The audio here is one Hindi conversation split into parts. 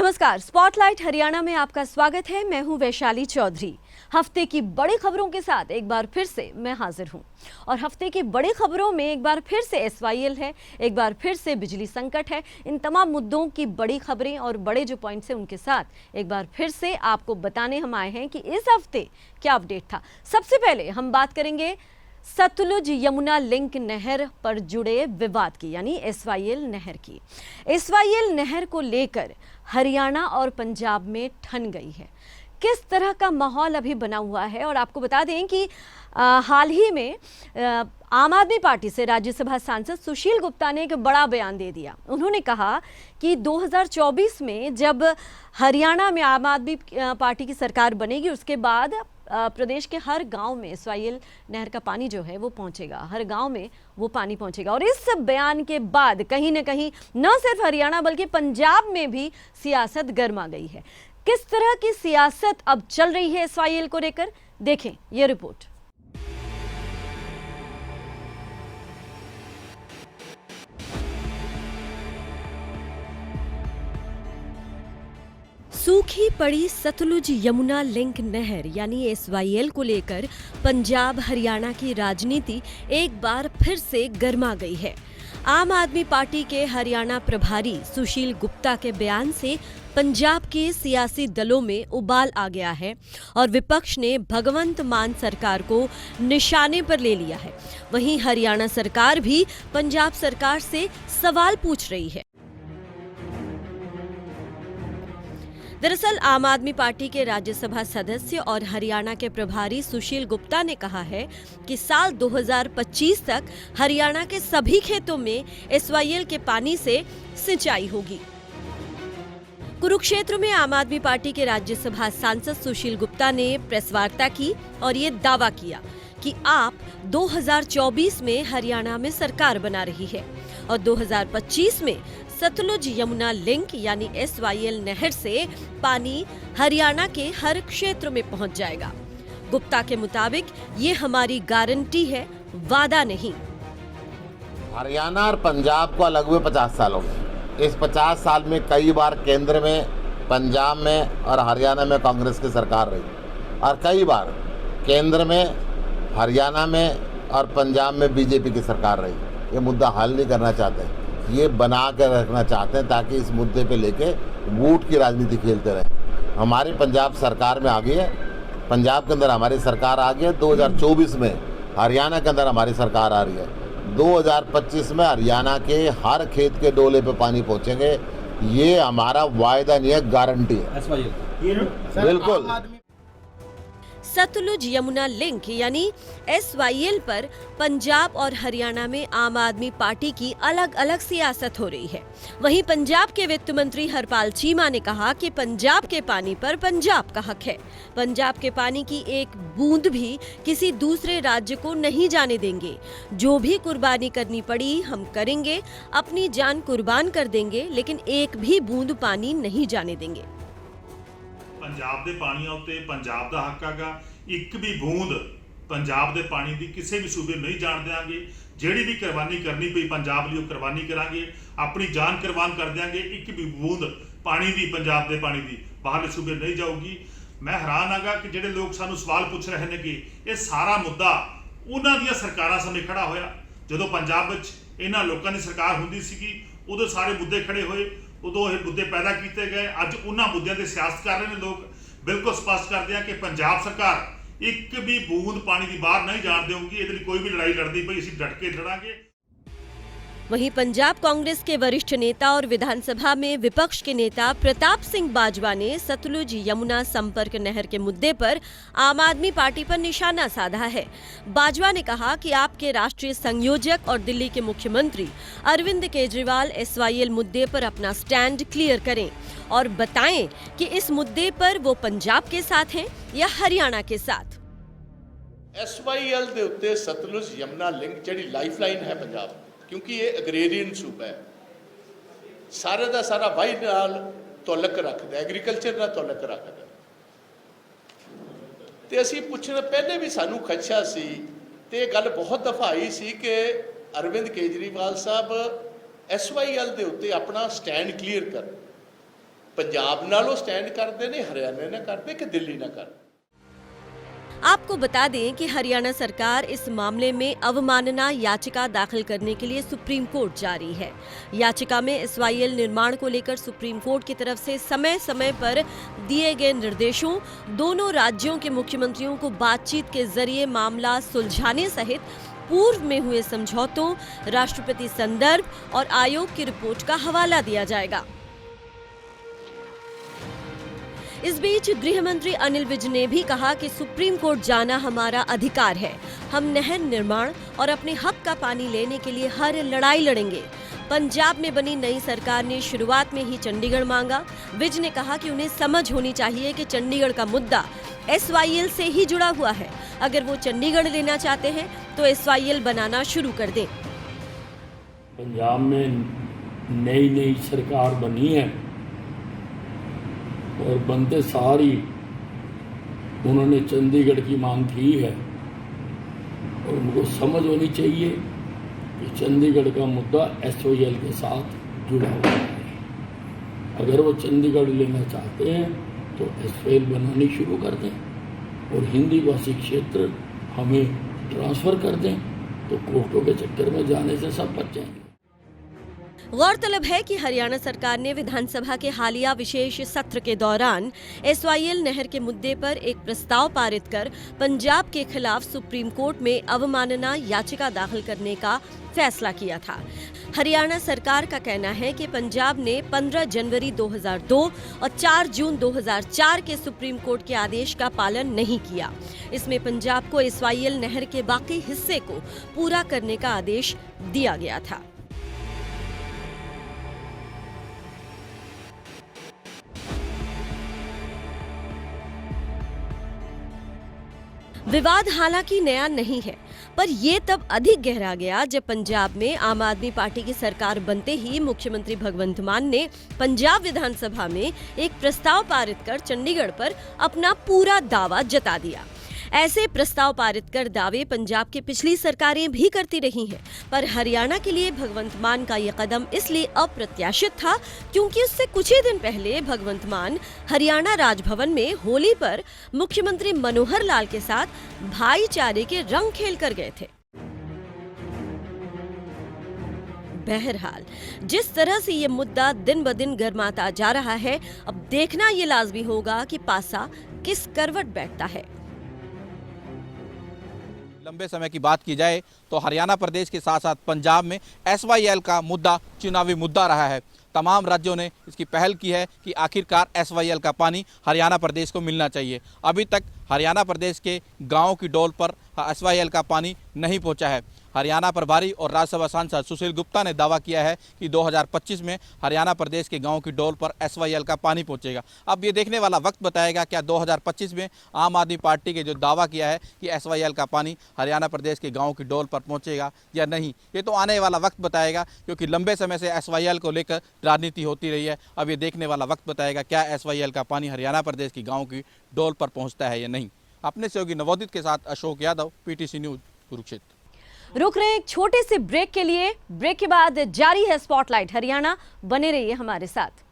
नमस्कार, स्पॉटलाइट हरियाणा में आपका स्वागत है। मैं हूं वैशाली चौधरी। हफ्ते की बड़ी खबरों के साथ एक बार फिर से मैं हाजिर हूं और हफ्ते की बड़ी खबरों में एक बार फिर से एसवाईएल है, एक बार फिर से बिजली संकट है। इन तमाम मुद्दों की बड़ी खबरें और बड़े जो पॉइंट्स हैं उनके साथ एक बार फिर से आपको बताने हम आए हैं कि इस हफ्ते क्या अपडेट था। सबसे पहले हम बात करेंगे सतलुज यमुना लिंक नहर पर जुड़े विवाद की, यानी एसवाईएल नहर की। एसवाईएल नहर को लेकर हरियाणा और पंजाब में ठन गई है। किस तरह का माहौल अभी बना हुआ है, और आपको बता दें कि हाल ही में आम आदमी पार्टी से राज्यसभा सांसद सुशील गुप्ता ने एक बड़ा बयान दे दिया। उन्होंने कहा कि 2024 में जब हरियाणा में आम आदमी पार्टी की सरकार बनेगी, उसके बाद प्रदेश के हर गांव में एसवाईएल नहर का पानी जो है वो पहुंचेगा, हर गांव में वो पानी पहुंचेगा। और इस बयान के बाद कहीं ना कहीं न सिर्फ हरियाणा बल्कि पंजाब में भी सियासत गर्मा गई है। किस तरह की सियासत अब चल रही है एसवाईएल को लेकर, देखें ये रिपोर्ट। सूखी पड़ी सतलुज यमुना लिंक नहर यानी एसवाईएल को लेकर पंजाब हरियाणा की राजनीति एक बार फिर से गर्मा गई है। आम आदमी पार्टी के हरियाणा प्रभारी सुशील गुप्ता के बयान से पंजाब के सियासी दलों में उबाल आ गया है और विपक्ष ने भगवंत मान सरकार को निशाने पर ले लिया है। वहीं हरियाणा सरकार भी पंजाब सरकार से सवाल पूछ रही है। दरअसल आम आदमी पार्टी के राज्यसभा सदस्य और हरियाणा के प्रभारी सुशील गुप्ता ने कहा है कि साल 2025 तक हरियाणा के सभी खेतों में एसवाईएल के पानी से सिंचाई होगी। कुरुक्षेत्र में आम आदमी पार्टी के राज्यसभा सांसद सुशील गुप्ता ने प्रेस वार्ता की और ये दावा किया कि आप 2024 में हरियाणा में सरकार बना रही है और 2025 में सतलुज यमुना लिंक यानी एसवाईएल नहर से पानी हरियाणा के हर क्षेत्र में पहुंच जाएगा। गुप्ता के मुताबिक ये हमारी गारंटी है, वादा नहीं। हरियाणा और पंजाब को अलग हुए 50 साल हो गए। इस 50 साल में कई बार केंद्र में, पंजाब में और हरियाणा में कांग्रेस की सरकार रही और कई बार केंद्र में, हरियाणा में और पंजाब में बीजेपी की सरकार रही। ये मुद्दा हल नहीं करना चाहते, ये बना कर रखना चाहते हैं ताकि इस मुद्दे पे लेके वोट की राजनीति खेलते रहे। हमारी पंजाब सरकार में आ गई है, पंजाब के अंदर हमारी सरकार आ गई है। 2024 में हरियाणा के अंदर हमारी सरकार आ रही है। 2025 में हरियाणा के हर खेत के डोले पे पानी पहुंचेंगे। ये हमारा वायदा नहीं है, गारंटी है। बिल्कुल। सतलुज यमुना लिंक यानी एसवाईएल पर पंजाब और हरियाणा में आम आदमी पार्टी की अलग अलग सियासत हो रही है। वहीं पंजाब के वित्त मंत्री हरपाल चीमा ने कहा कि पंजाब के पानी पर पंजाब का हक है। पंजाब के पानी की एक बूंद भी किसी दूसरे राज्य को नहीं जाने देंगे। जो भी कुर्बानी करनी पड़ी हम करेंगे, अपनी जान कुर्बान कर देंगे, लेकिन एक भी बूंद पानी नहीं जाने देंगे। पंजाब ਦੇ ਪਾਣੀਆਂ ਉੱਤੇ ਪੰਜਾਬ ਦਾ ਹੱਕ ਹੈਗਾ। ਇੱਕ ਵੀ ਬੂੰਦ ਪੰਜਾਬ ਦੇ ਪਾਣੀ ਦੀ ਕਿਸੇ ਵੀ ਸੂਬੇ ਨਹੀਂ ਜਾਣ ਦੇਵਾਂਗੇ। ਜਿਹੜੀ ਵੀ ਕੁਰਬਾਨੀ ਕਰਨੀ ਪਈ ਪੰਜਾਬ ਲਈ ਉਹ ਕੁਰਬਾਨੀ ਕਰਾਂਗੇ, ਆਪਣੀ ਜਾਨ ਕੁਰਬਾਨ ਕਰ ਦਿਆਂਗੇ। ਇੱਕ ਵੀ ਬੂੰਦ ਪਾਣੀ ਦੀ ਪੰਜਾਬ ਦੇ ਪਾਣੀ ਦੀ ਬਾਹਰਲੇ ਸੂਬੇ ਨਹੀਂ ਜਾਊਗੀ। ਮੈਂ ਹੈਰਾਨ ਹੈਗਾ ਕਿ ਜਿਹੜੇ ਲੋਕ ਸਾਨੂੰ ਸਵਾਲ ਪੁੱਛ ਰਹੇ ਨੇ ਕਿ ਇਹ ਸਾਰਾ ਮੁੱਦਾ ਉਹਨਾਂ ਦੀਆਂ ਸਰਕਾਰਾਂ ਸਮੇਂ ਖੜਾ ਹੋਇਆ। ਜਦੋਂ ਪੰਜਾਬ ਵਿੱਚ ਇਹਨਾਂ ਲੋਕਾਂ ਦੀ ਸਰਕਾਰ ਹੁੰਦੀ ਸੀਗੀ ਉਦੋਂ ਸਾਰੇ ਮੁੱਦੇ ਖੜੇ ਹੋਏ, ਉਦੋਂ ਇਹ ਮੁੱਦੇ ਪੈਦਾ ਕੀਤੇ ਗਏ। ਅੱਜ ਉਹਨਾਂ ਮੁੱਦਿਆਂ ਤੇ ਸਿਆਸਤ ਕਰ ਰਹੇ ਨੇ ਲੋਕ। ਬਿਲਕੁਲ ਸਪਸ਼ਟ ਕਰਦੇ ਆ ਕਿ ਪੰਜਾਬ ਸਰਕਾਰ ਇੱਕ ਵੀ ਬੂੰਦ ਪਾਣੀ ਦੀ ਬਾਹਰ ਨਹੀਂ ਜਾਣ ਦੇਊਗੀ। ਇਹਦੇ ਲਈ ਕੋਈ ਵੀ ਲੜਾਈ ਲੜਦੀ ਪਈ ਅਸੀਂ ਡਟ ਕੇ ਲੜਾਂਗੇ। वहीं पंजाब कांग्रेस के वरिष्ठ नेता और विधानसभा में विपक्ष के नेता प्रताप सिंह बाजवा ने सतलुज यमुना संपर्क नहर के मुद्दे पर आम आदमी पार्टी पर निशाना साधा है। बाजवा ने कहा कि आपके राष्ट्रीय संयोजक और दिल्ली के मुख्यमंत्री अरविंद केजरीवाल एसवाईएल मुद्दे पर अपना स्टैंड क्लियर करें और बताएं कि इस मुद्दे पर वो पंजाब के साथ हैं या हरियाणा के साथ। एसवाईएल के उत्ते सतलुज यमुना लिंक जी लाइफलाइन है पंजाब, क्योंकि ये अग्रेरियन सूबा है। सारे का सारा वाही नाल तौलक रखता, एग्रीकल्चर नाल तौलक रखता। तो असी पूछना पहले भी सानू खदशा सी ते गल बहुत दफा आई सी कि अरविंद केजरीवाल साहब एसवाईएल के उत्ते अपना स्टैंड क्लीयर कर। पंजाब नालों स्टैंड करते ने, हरियाणा ना करते कि दिल्ली ना करते। आपको बता दें कि हरियाणा सरकार इस मामले में अवमानना याचिका दाखिल करने के लिए सुप्रीम कोर्ट जा रही है। याचिका में एसवाईएल निर्माण को लेकर सुप्रीम कोर्ट की तरफ से समय समय पर दिए गए निर्देशों, दोनों राज्यों के मुख्यमंत्रियों को बातचीत के जरिए मामला सुलझाने सहित पूर्व में हुए समझौतों, राष्ट्रपति संदर्भ और आयोग की रिपोर्ट का हवाला दिया जाएगा। इस बीच गृह मंत्री अनिल विज ने भी कहा कि सुप्रीम कोर्ट जाना हमारा अधिकार है। हम नहर निर्माण और अपने हक का पानी लेने के लिए हर लड़ाई लड़ेंगे। पंजाब में बनी नई सरकार ने शुरुआत में ही चंडीगढ़ मांगा। विज ने कहा कि उन्हें समझ होनी चाहिए कि चंडीगढ़ का मुद्दा एसवाईएल से ही जुड़ा हुआ है। अगर वो चंडीगढ़ लेना चाहते हैं तो एसवाईएल बनाना शुरू कर दें। पंजाब में नई सरकार बनी है और बनते सारी उन्होंने चंडीगढ़ की मांग की है और उनको समझ होनी चाहिए कि चंडीगढ़ का मुद्दा एसवाईएल के साथ जुड़ा हुआ है। अगर वो चंडीगढ़ लेना चाहते हैं तो एसवाईएल बनानी शुरू कर दें और हिंदी भाषी क्षेत्र हमें ट्रांसफ़र कर दें, तो कोर्टों के चक्कर में जाने से सब बच जाएंगे। गौरतलब है कि हरियाणा सरकार ने विधानसभा के हालिया विशेष सत्र के दौरान एसवाईएल नहर के मुद्दे पर एक प्रस्ताव पारित कर पंजाब के खिलाफ सुप्रीम कोर्ट में अवमानना याचिका दाखिल करने का फैसला किया था। हरियाणा सरकार का कहना है कि पंजाब ने 15 जनवरी 2002 और 4 जून 2004 के सुप्रीम कोर्ट के आदेश का पालन नहीं किया। इसमें पंजाब को एसवाईएल नहर के बाकी हिस्से को पूरा करने का आदेश दिया गया था। विवाद हालांकि नया नहीं है, पर ये तब अधिक गहरा गया जब पंजाब में आम आदमी पार्टी की सरकार बनते ही मुख्यमंत्री भगवंत मान ने पंजाब विधानसभा में एक प्रस्ताव पारित कर चंडीगढ़ पर अपना पूरा दावा जता दिया। ऐसे प्रस्ताव पारित कर दावे पंजाब की पिछली सरकारें भी करती रही हैं, पर हरियाणा के लिए भगवंत मान का ये कदम इसलिए अप्रत्याशित था क्योंकि उससे कुछ ही दिन पहले भगवंत मान हरियाणा राजभवन में होली पर मुख्यमंत्री मनोहर लाल के साथ भाईचारे के रंग खेल कर गए थे। बहरहाल, जिस तरह से ये मुद्दा दिन ब दिन गर्माता जा रहा है, अब देखना ये लाजमी होगा कि पासा किस करवट बैठता है। लंबे समय की बात की जाए तो हरियाणा प्रदेश के साथ साथ पंजाब में एसवाईएल का मुद्दा चुनावी मुद्दा रहा है। तमाम राज्यों ने इसकी पहल की है कि आखिरकार एसवाईएल का पानी हरियाणा प्रदेश को मिलना चाहिए। अभी तक हरियाणा प्रदेश के गांवों की डोल पर एसवाईएल का पानी नहीं पहुंचा है। हरियाणा प्रभारी और राज्यसभा सांसद सुशील गुप्ता ने दावा किया है कि 2025 में हरियाणा प्रदेश के गांवों की डोल पर एसवाईएल का पानी पहुंचेगा। अब ये देखने वाला वक्त बताएगा क्या 2025 में आम आदमी पार्टी के जो दावा किया है कि एसवाईएल का पानी हरियाणा प्रदेश के गांवों की डोल पर पहुंचेगा या नहीं, ये तो आने वाला वक्त बताएगा, क्योंकि लंबे समय से एसवाईएल को लेकर राजनीति होती रही है। अब ये देखने वाला वक्त बताएगा क्या एसवाईएल का पानी हरियाणा प्रदेश की गाँव की डोल पर पहुँचता है या नहीं। अपने सहयोगी नवोदित के साथ अशोक यादव, पीटीसी न्यूज, कुरुक्षेत्र। रुक रहे एक छोटे से ब्रेक के लिए। ब्रेक के बाद जारी है स्पॉटलाइट हरियाणा, बने रहिए हमारे साथ।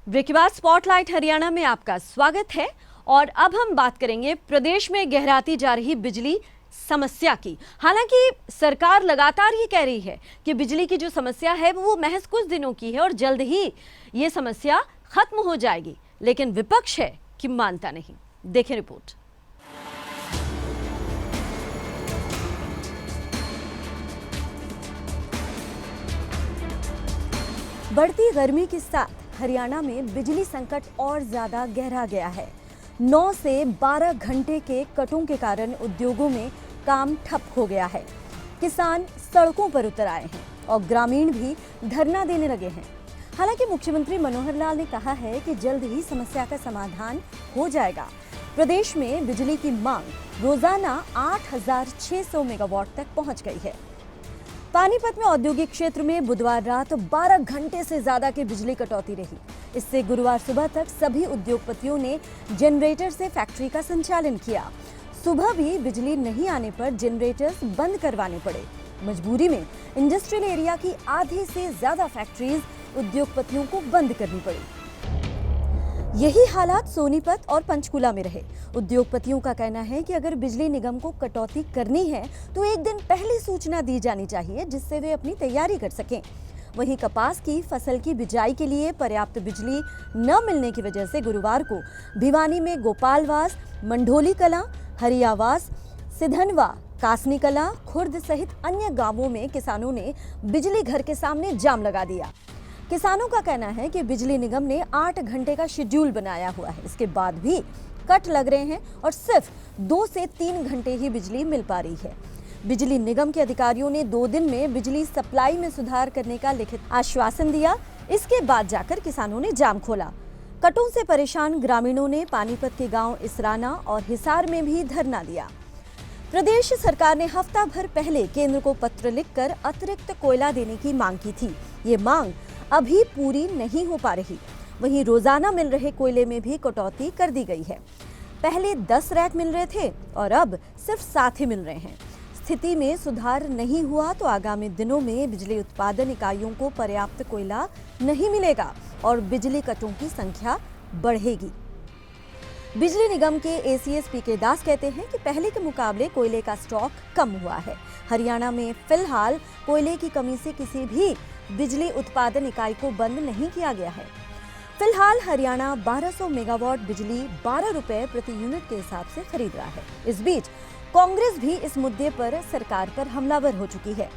ब्रेक के बाद स्पॉटलाइट हरियाणा में आपका स्वागत है और अब हम बात करेंगे प्रदेश में गहराती जा रही बिजली समस्या की। हालांकि सरकार लगातार ये कह रही है कि बिजली की जो समस्या है वो महज कुछ दिनों की है और जल्द ही ये समस्या खत्म हो जाएगी, लेकिन विपक्ष है कि मानता नहीं। देखें रिपोर्ट। बढ़ती गर्मी के साथ हरियाणा में बिजली संकट और ज्यादा गहरा गया है। 9 से 12 घंटे के कटों के कारण उद्योगों में काम ठप हो गया है। किसान सड़कों पर उतर आए हैं और ग्रामीण भी धरना देने लगे हैं। हालांकि मुख्यमंत्री मनोहर लाल ने कहा है कि जल्द ही समस्या का समाधान हो जाएगा। प्रदेश में बिजली की मांग रोजाना 8,600 मेगावाट तक पहुंच गई है। पानीपत में औद्योगिक क्षेत्र में बुधवार रात 12 घंटे से ज्यादा की बिजली कटौती रही। इससे गुरुवार सुबह तक सभी उद्योगपतियों ने जनरेटर से फैक्ट्री का संचालन किया। सुबह भी बिजली नहीं आने पर जनरेटर्स बंद करवाने पड़े। मजबूरी में इंडस्ट्रियल एरिया की आधे से ज्यादा फैक्ट्रीज उद्योगपतियों को बंद करनी पड़ी। यही हालात सोनीपत और पंचकुला में रहे। उद्योगपतियों का कहना है कि अगर बिजली निगम को कटौती करनी है तो एक दिन पहले सूचना दी जानी चाहिए, जिससे वे अपनी तैयारी कर सकें। वहीं कपास की फसल की बिजाई के लिए पर्याप्त बिजली न मिलने की वजह से गुरुवार को भिवानी में गोपालवास, मंढोली कलां, हरियावास, सिधनवा, कासनी कलां, खुर्द सहित अन्य गांवों में किसानों ने बिजली घर के सामने जाम लगा दिया। किसानों का कहना है कि बिजली निगम ने 8 घंटे का शेड्यूल बनाया हुआ है, इसके बाद भी कट लग रहे हैं और सिर्फ 2 से 3 घंटे ही बिजली मिल पा रही है। बिजली निगम के अधिकारियों ने 2 दिन में बिजली सप्लाई में सुधार करने का लिखित आश्वासन दिया। इसके बाद जाकर किसानों ने जाम खोला। कटों से परेशान ग्रामीणों ने पानीपत के गांव इसराना और हिसार में भी धरना दिया। प्रदेश सरकार ने हफ्ता भर पहले केंद्र को पत्र लिखकर अतिरिक्त कोयला देने की मांग की थी। ये मांग अभी पूरी नहीं हो पा रही। वहीं रोजाना मिल रहे कोयले में भी कटौती कर दी गई है। पहले 10 रैक मिल रहे थे और अब सिर्फ 7 ही मिल रहे हैं। स्थिति में सुधार नहीं हुआ तो आगामी दिनों में बिजली उत्पादन इकाइयों को पर्याप्त कोयला नहीं मिलेगा और बिजली कटों की संख्या बढ़ेगी। बिजली निगम के एसीएस पीके दास कहते हैं कि पहले के मुकाबले कोयले का स्टॉक कम हुआ है। हरियाणा में फिलहाल कोयले की कमी से किसी भी बिजली उत्पादन इकाई को बंद नहीं किया गया है। फिलहाल हरियाणा 1200 मेगावाट बिजली 12 रुपए प्रति यूनिट के हिसाब से खरीद रहा है। इस बीच कांग्रेस भी इस मुद्दे पर सरकार पर हमलावर हो चुकी है।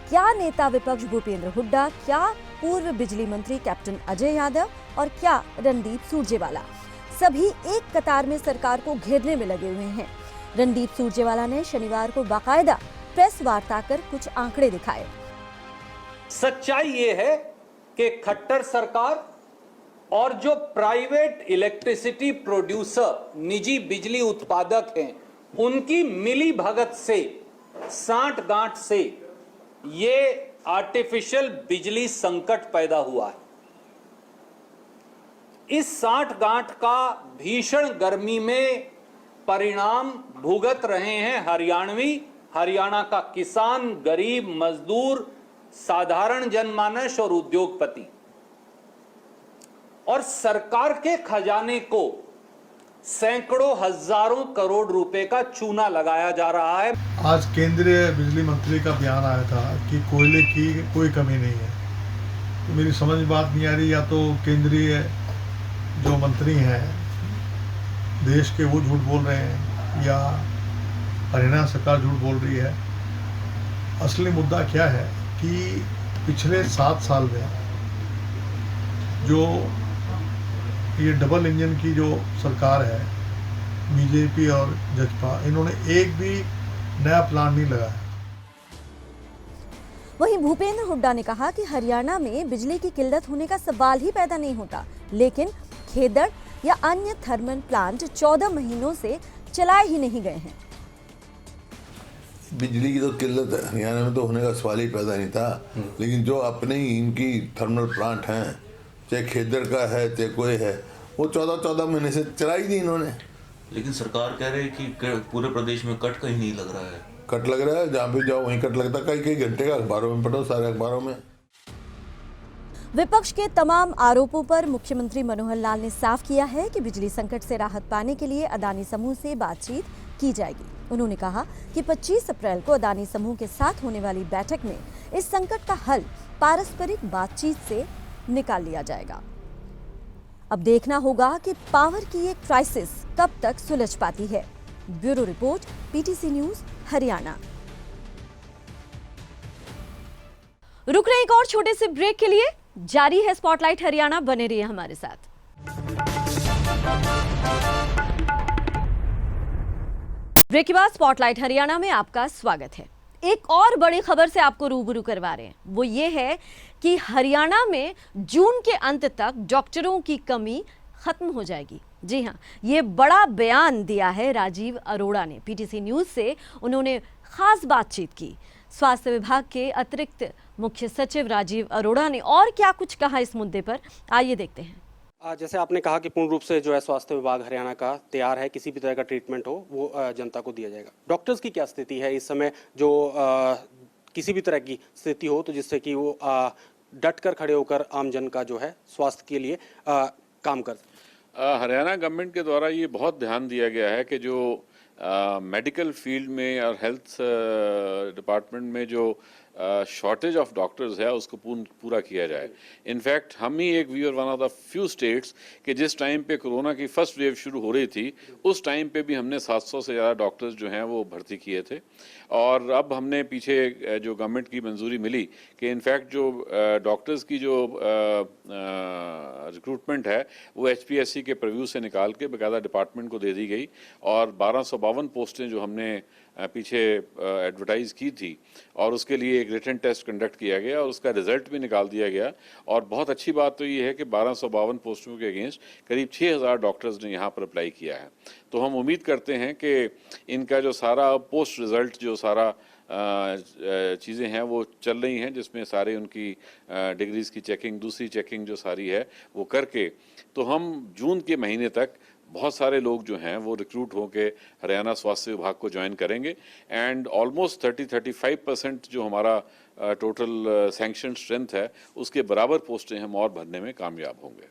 क्या नेता विपक्ष भूपेंद्र हुड्डा, क्या पूर्व बिजली मंत्री कैप्टन अजय यादव और क्या रणदीप सुरजेवाला, सभी एक कतार में सरकार को घेरने में लगे हुए हैं। रणदीप सुरजेवाला ने शनिवार को बाकायदा प्रेस वार्ता कर कुछ आंकड़े दिखाए। सच्चाई ये है कि खट्टर सरकार और जो प्राइवेट इलेक्ट्रिसिटी प्रोड्यूसर, निजी बिजली उत्पादक हैं, उनकी मिली भगत से, सांठ गांठ से ये आर्टिफिशियल बिजली संकट पैदा हुआ है। इस सांठ गांठ का भीषण गर्मी में परिणाम भुगत रहे हैं हरियाणा का किसान, गरीब, मजदूर, साधारण जनमानस और उद्योगपति। और सरकार के खजाने को सैकड़ों हजारों करोड़ रुपए का चूना लगाया जा रहा है। आज केंद्रीय बिजली मंत्री का बयान आया था कि कोयले की कोई कमी नहीं है। तो मेरी समझ में बात नहीं आ रही, या तो केंद्रीय जो मंत्री हैं देश के वो झूठ बोल रहे हैं या हरियाणा सरकार झूठ बोल रही है। असली मुद्दा क्या है कि पिछले 7 साल में जो ये डबल इंजन की जो सरकार है, बीजेपी और जजपा, इन्होंने एक भी नया प्लान नहीं लगाया। वहीं भूपेंद्र हुड्डा ने कहा कि हरियाणा में बिजली की किल्लत होने का सवाल ही पैदा नहीं होता, लेकिन खेदड़ या अन्य थर्मल प्लांट 14 महीनों से चलाए ही नहीं गए हैं। बिजली की तो किल्लत हरियाणा में तो होने का सवाल ही पैदा नहीं था, लेकिन जो अपने ही इनकी थर्मल प्लांट हैं, चाहे खेदड़ का है चाहे कोई है, वो 14 महीने से चलाई नहीं इन्होंने। लेकिन सरकार कह रही है कि पूरे प्रदेश में कट कहीं नहीं लग रहा है। कट लग रहा है, जहाँ भी जाओ वहीं कट लगता है। कई घंटे का अखबारों में पढ़ो, सारे अखबारों में। विपक्ष के तमाम आरोपों पर मुख्यमंत्री मनोहर लाल ने साफ किया है कि बिजली संकट से राहत पाने के लिए अदानी समूह से बातचीत की जाएगी। उन्होंने कहा कि 25 अप्रैल को अदानी समूह के साथ होने वाली बैठक में इस संकट का हल पारस्परिक बातचीत से निकाल लिया जाएगा। अब देखना होगा कि पावर की ये क्राइसिस कब तक सुलझ पाती है। Bureau report, PTC news, Haryana. रुक रहे एक और छोटे से ब्रेक के लिए। जारी है स्पॉटलाइट हरियाणा, बने रहिए हमारे साथ। ब्रेक के बाद स्पॉटलाइट हरियाणा में आपका स्वागत है। एक और बड़ी खबर से आपको रूबरू करवा रहे हैं। वो ये है कि हरियाणा में जून के अंत तक डॉक्टरों की कमी खत्म हो जाएगी। जी हां, ये बड़ा बयान दिया है राजीव अरोड़ा ने। पीटीसी न्यूज से उन्होंने खास बातचीत की। स्वास्थ्य विभाग के अतिरिक्त मुख्य सचिव राजीव अरोड़ा ने और क्या कुछ कहा इस मुद्दे पर, आइए देखते हैं। जैसे आपने कहा कि पूर्ण रूप से जो है स्वास्थ्य विभाग हरियाणा का तैयार है, किसी भी तरह का ट्रीटमेंट हो वो जनता को दिया जाएगा। डॉक्टर्स की क्या स्थिति है इस समय? जो किसी भी तरह की स्थिति हो तो जिससे कि वो डट कर खड़े होकर आमजन का जो है स्वास्थ्य के लिए काम कर। हरियाणा गवर्नमेंट के द्वारा ये बहुत ध्यान दिया गया है कि जो मेडिकल फील्ड में और हेल्थ डिपार्टमेंट में जो शॉर्टेज ऑफ डॉक्टर्स है उसको पूरा किया जाए। इनफैक्ट हम ही we are one of the few states कि जिस टाइम पे कोरोना की फर्स्ट वेव शुरू हो रही थी उस टाइम पे भी हमने 700 से ज़्यादा डॉक्टर्स जो हैं वो भर्ती किए थे। और अब हमने पीछे जो गवर्नमेंट की मंजूरी मिली कि इनफैक्ट जो डॉक्टर्स की जो रिक्रूटमेंट है वो HPSC के प्रीव्यू से निकाल के बाकायदा डिपार्टमेंट को दे दी गई और 1252 पोस्टें जो हमने पीछे एडवर्टाइज की थी और उसके लिए एक रिटन टेस्ट कंडक्ट किया गया और उसका रिजल्ट भी निकाल दिया गया। और बहुत अच्छी बात तो ये है कि 1252 पोस्टों के अगेंस्ट करीब 6000 डॉक्टर्स ने यहाँ पर अप्लाई किया है। तो हम उम्मीद करते हैं कि इनका जो सारा पोस्ट रिज़ल्ट जो सारा चीज़ें हैं वो चल रही हैं, जिसमें सारे उनकी डिग्रीज़ की चेकिंग, दूसरी चेकिंग जो सारी है वो करके तो हम जून के महीने तक बहुत सारे लोग जो हैं वो रिक्रूट होकर हरियाणा स्वास्थ्य विभाग को ज्वाइन करेंगे एंड ऑलमोस्ट 30-35% जो हमारा टोटल सैंक्शन स्ट्रेंथ है उसके बराबर पोस्टें हम और भरने में कामयाब होंगे।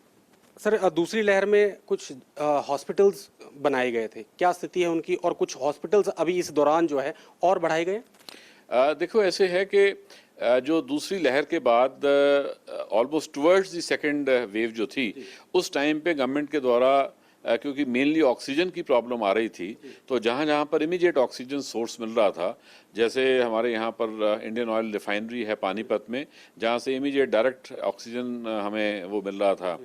सर, दूसरी लहर में कुछ हॉस्पिटल्स बनाए गए थे, क्या स्थिति है उनकी और कुछ हॉस्पिटल्स अभी इस दौरान जो है और बढ़ाए गए? देखो ऐसे है कि जो दूसरी लहर के बाद almost towards the second wave जो थी उस टाइम पे गवर्नमेंट के द्वारा क्योंकि मेनली ऑक्सीजन की प्रॉब्लम आ रही थी तो जहाँ जहाँ पर इमीडिएट ऑक्सीजन सोर्स मिल रहा था, जैसे हमारे यहाँ पर इंडियन ऑयल रिफाइनरी है पानीपत में जहाँ से इमीडिएट डायरेक्ट ऑक्सीजन हमें वो मिल रहा था,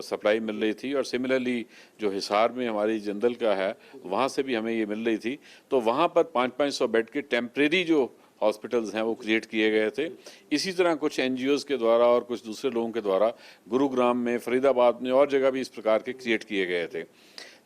सप्लाई मिल रही थी। और सिमिलरली जो हिसार में हमारी जिंदल का है वहाँ से भी हमें ये मिल रही थी। तो वहाँ पर 500-500 बेड के टेम्परेरी जो हॉस्पिटल्स हैं वो क्रिएट किए गए थे। इसी तरह कुछ NGOs के द्वारा और कुछ दूसरे लोगों के द्वारा गुरुग्राम में, फरीदाबाद में और जगह भी इस प्रकार के क्रिएट किए गए थे।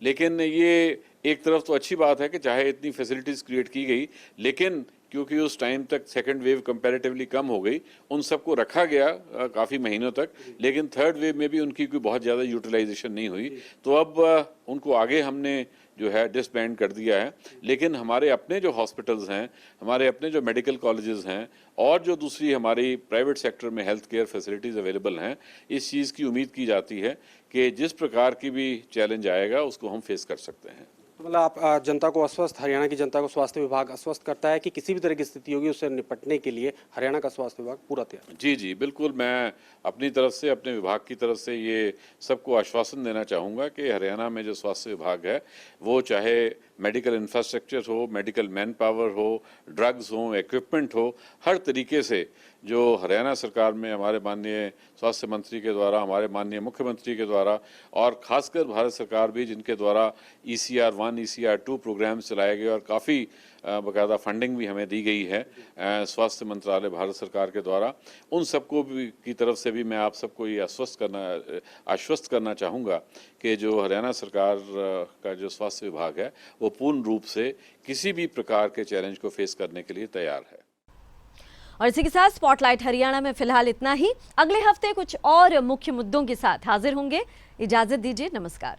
लेकिन ये एक तरफ तो अच्छी बात है कि चाहे इतनी फैसिलिटीज़ क्रिएट की गई लेकिन क्योंकि उस टाइम तक सेकंड वेव कंपैरेटिवली कम हो गई उन सबको रखा गया काफ़ी महीनों तक, लेकिन थर्ड वेव में भी उनकी कोई बहुत ज़्यादा यूटिलाइजेशन नहीं हुई। तो अब उनको आगे हमने जो है डिसबैंड कर दिया है। लेकिन हमारे अपने जो हॉस्पिटल्स हैं, हमारे अपने जो मेडिकल कॉलेजेस हैं और जो दूसरी हमारी प्राइवेट सेक्टर में हेल्थ केयर फैसिलिटीज़ अवेलेबल हैं, इस चीज़ की उम्मीद की जाती है कि जिस प्रकार की भी चैलेंज आएगा उसको हम फेस कर सकते हैं। तो मतलब आप जनता को अस्वस्थ, हरियाणा की जनता को स्वास्थ्य विभाग अस्वस्थ करता है कि किसी भी तरह की स्थिति होगी उससे निपटने के लिए हरियाणा का स्वास्थ्य विभाग पूरा तैयार? जी जी बिल्कुल, मैं अपनी तरफ से, अपने विभाग की तरफ से ये सबको आश्वासन देना चाहूँगा कि हरियाणा में जो स्वास्थ्य विभाग है वो चाहे मेडिकल इंफ्रास्ट्रक्चर हो, मेडिकल मैन पावर हो, ड्रग्स हो, इक्विपमेंट हो, हर तरीके से जो हरियाणा सरकार में हमारे माननीय स्वास्थ्य मंत्री के द्वारा, हमारे माननीय मुख्यमंत्री के द्वारा और खासकर भारत सरकार भी जिनके द्वारा ECR 1, ECR 2 प्रोग्राम्स चलाए गए और काफ़ी बाकायदा फंडिंग भी हमें दी गई है स्वास्थ्य मंत्रालय भारत सरकार के द्वारा, उन सबको भी की तरफ से भी मैं आप सबको ये आश्वस्त करना चाहूँगा कि जो हरियाणा सरकार का जो स्वास्थ्य विभाग है वो पूर्ण रूप से किसी भी प्रकार के चैलेंज को फेस करने के लिए तैयार है। और इसी के साथ स्पॉटलाइट हरियाणा में फिलहाल इतना ही। अगले हफ्ते कुछ और मुख्य मुद्दों के साथ हाजिर होंगे। इजाजत दीजिए, नमस्कार।